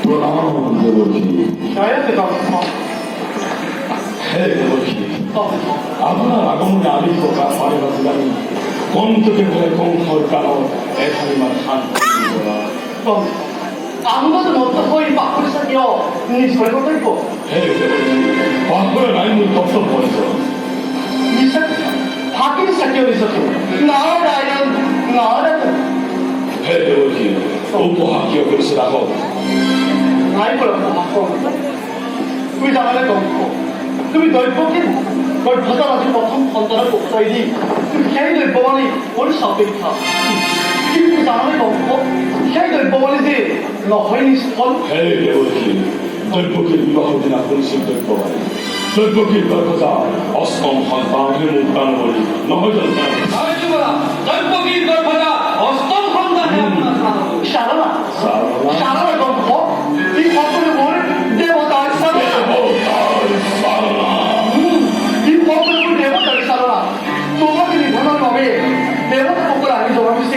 প্রণাম দেবকী। হে দেবকী, আপনার আগমনে আমি প্রকাশ পারে না জানি কণ্ঠকে বলে কঙ্কর কারণ এখানে খান 아무것도 못하고 이 막걸리 사기요. 니 설거도 있고. 해 대버지 막걸리 라임을 덮어버려서 이 사기 바뀌는 사기요 있었죠. 나라는 해 대버지 오고 학기어 그러시라고 라이브라고 바꿔. 의장안에 넣고. 그럼 널 뽑긴 널 받아가지고 한 번다는 목사이니 그 걔들 뽑아니 머리 샤베이타. 의장안에 넣고 걔들 뽑아니지 너 허인이 스펀. 해 대버지 덜뻑이 위바하지 나쁜 심들 뽑아니 덜뻑이 덜퍼자 어스컴 한방을 못 가는 머리 너희들은 잘해주거라. 덜뻑이 덜퍼자 어스tom 한다 해야만 샤라나 넣고 이 버튼을 뭘 내보다 샤라나 이 버튼을 내보다 샤라나 도마들이 보는 놈이 내보다 먹고 아니죠 하면서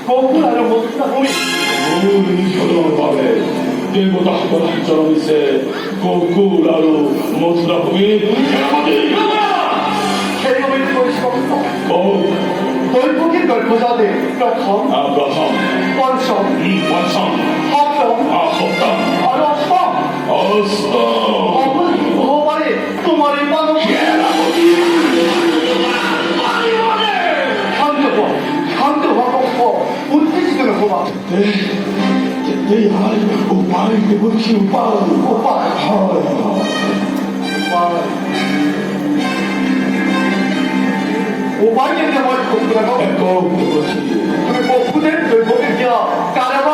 거꾸라를 먹는다 보니 모든 결혼을 밤에 때보다 한번 할 사람 있어 고꾸라로 못으라 보니 캐리어를 듣고 싶었고 고 넓고긴 넓고자들 그렇고 아브라함 완성 완성 합성 아홉당 아라성 어스터 어머니 어머니 또머리 빠놓고 한두 화곡고 웃기지도 고마 내 아이 오빠를 내버지 오빠 오빠에게 뭘 공부하고 에코 내버지 그리고 후대를 넓고기야 까라봐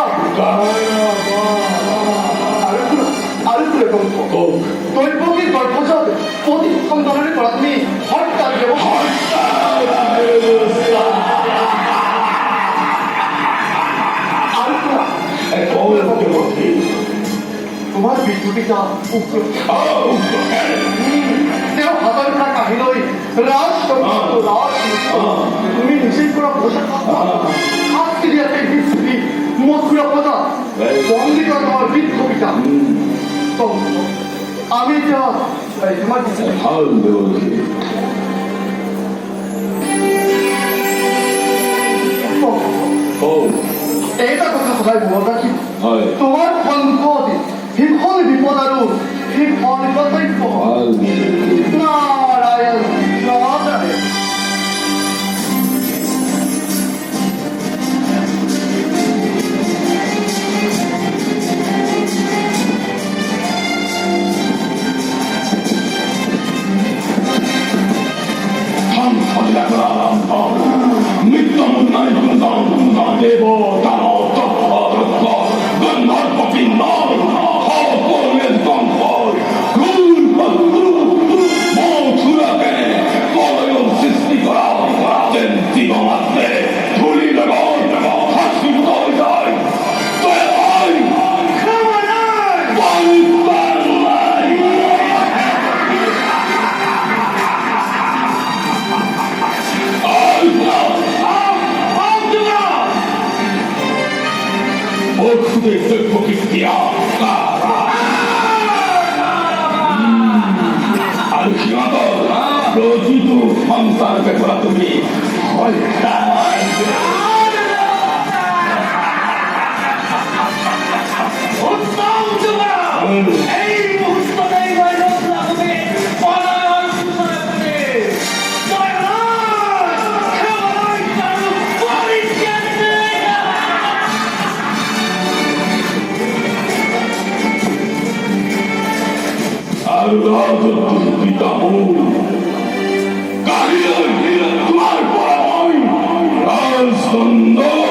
아르쿠레 공부 고 넓고긴 넓고자 어디 성전을 걸었더니 헐까지고 에코 내버지 그만 비투기자 웃겨 아우 내가 바다를 탈까 해너이 라스도 국민 실구라 보셨다고 하스리한테 미스리 무엇이라 보자 왕리가 나와 비투기자 또 아메리카 그만 비스리 다음 내버지 고 애가 가서 잘 모아가지 아이 তোমার কণ্ঠে ভিক্ষণ বিপদারু ভিক্ষণ কতৈক্য নারায়ণ নারায়ণ No!